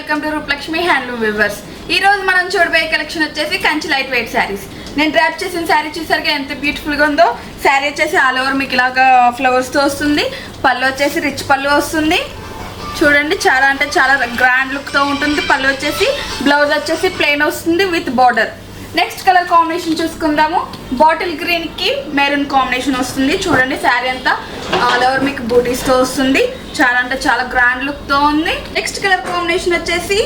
Welcome to Rupalakshmi handloom weavers. ఈ రోజు మనం చూడబోయే కలెక్షన్ వచ్చేసి కంచి లైట్ వెయిట్ శారీస్. నేను డ్రాప్ చేసిన శారీ చూసారుగా ఎంత బ్యూటిఫుల్గా ఉందో. శారీ వచ్చేసి ఆల్ ఓవర్ మీకు ఇలాగా ఫ్లవర్స్తో వస్తుంది. పళ్ళు వచ్చేసి రిచ్ పళ్ళు వస్తుంది. చూడండి చాలా అంటే చాలా గ్రాండ్ లుక్తో ఉంటుంది. పళ్ళు వచ్చేసి బ్లౌజ్ వచ్చేసి ప్లెయిన్ వస్తుంది with border. Next colour combination చూసుకుందాము. బాటిల్ గ్రీన్ కి మెరూన్ కాంబినేషన్ వస్తుంది. చూడండి శారీ అంతా ఆల్ ఓవర్ మీకు బూటీస్ తో వస్తుంది. చాలా అంటే చాలా గ్రాండ్ లుక్ తో ఉంది. నెక్స్ట్ కలర్ కాంబినేషన్ వచ్చేసి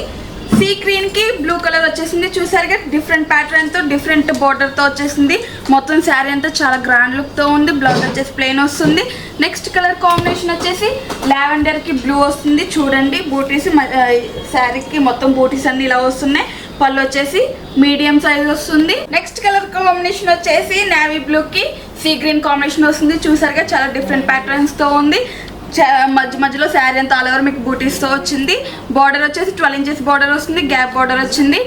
సీ గ్రీన్ కి బ్లూ కలర్ వచ్చేసింది. చూసారుగా డిఫరెంట్ ప్యాటర్న్ తో డిఫరెంట్ బార్డర్ తో వచ్చేసింది. మొత్తం శారీ అంతా చాలా గ్రాండ్ లుక్ తో ఉంది. బ్లౌజ్ వచ్చేసి ప్లెయిన్ వస్తుంది. నెక్స్ట్ కలర్ కాంబినేషన్ వచ్చేసి లావెండర్ కి బ్లూ వస్తుంది. చూడండి బూటీస్ శారీకి మొత్తం బూటీస్ అన్ని ఇలా వస్తున్నాయి. పళ్ళు వచ్చేసి మీడియం సైజ్ వస్తుంది. నెక్స్ట్ కలర్ కాంబినేషన్ వచ్చేసి నేవీ బ్లూ కి సీ గ్రీన్ కాంబినేషన్ వస్తుంది. చూసారుగా చాలా డిఫరెంట్ ప్యాటర్న్స్ తో ఉంది. మధ్యలో శారీ అంతా ఆల్ ఓవర్ మీకు బూటీస్ తో వచ్చింది. బార్డర్ వచ్చేసి 12 ఇంచెస్ బార్డర్ వస్తుంది. గ్యాప్ బార్డర్ వచ్చింది.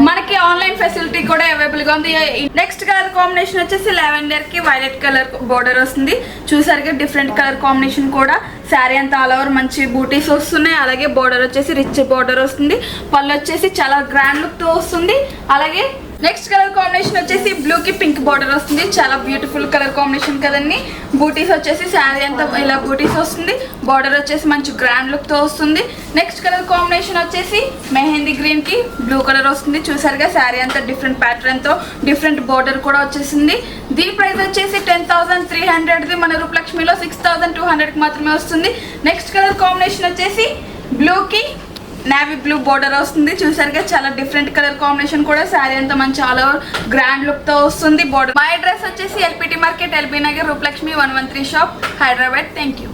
మనకి ఆన్లైన్ ఫెసిలిటీ కూడా అవైలబుల్ గా ఉంది. నెక్స్ట్ కలర్ కాంబినేషన్ వచ్చేసి లావెండర్ కి వైలెట్ కలర్ బార్డర్ వస్తుంది. చూసారుగా డిఫరెంట్ కలర్ కాంబినేషన్ కూడా. శారీ అంతా ఆల్ ఓవర్ మంచి బూటీస్ వస్తున్నాయి. అలాగే బార్డర్ వచ్చేసి రిచ్ బార్డర్ వస్తుంది. పళ్ళు వచ్చేసి చాలా గ్రాండ్ లుక్ తో వస్తుంది. అలాగే నెక్స్ట్ కలర్ కాంబినేషన్ వచ్చేసి బ్లూ కి పింక్ బార్డర్ వస్తుంది. చాలా బ్యూటిఫుల్ కలర్ కాంబినేషన్ కదండి. బూటీస్ వచ్చేసి శారీ అంతా ఇలా బూటీస్ వస్తుంది. బార్డర్ వచ్చేసి మంచి గ్రాండ్ లుక్ తో వస్తుంది. నెక్స్ట్ కలర్ కాంబినేషన్ వచ్చేసి మెహందీ గ్రీన్ కి బ్లూ కలర్ వస్తుంది. చూసారుగా శారీ అంతా డిఫరెంట్ ప్యాటర్న్ తో డిఫరెంట్ బార్డర్ కూడా వచ్చేసింది. దీని ప్రైస్ వచ్చేసి 10,300. మన రూపలక్ష్మిలో 6,200 మాత్రమే వస్తుంది. నెక్స్ట్ కలర్ కాంబినేషన్ వచ్చేసి బ్లూ కి నేవీ బ్లూ బార్డర్ వస్తుంది. చూసారుగా చాలా డిఫరెంట్ కలర్ కాంబినేషన్ కూడా. శారీ అంతా మంచి ఆల్ ఓవర్ గ్రాండ్ లుక్ తో వస్తుంది. బార్డర్. మా అడ్రస్ వచ్చేసి LPT market, LB Nagar, Rupalakshmi 113 shop, Hyderabad. Thank you.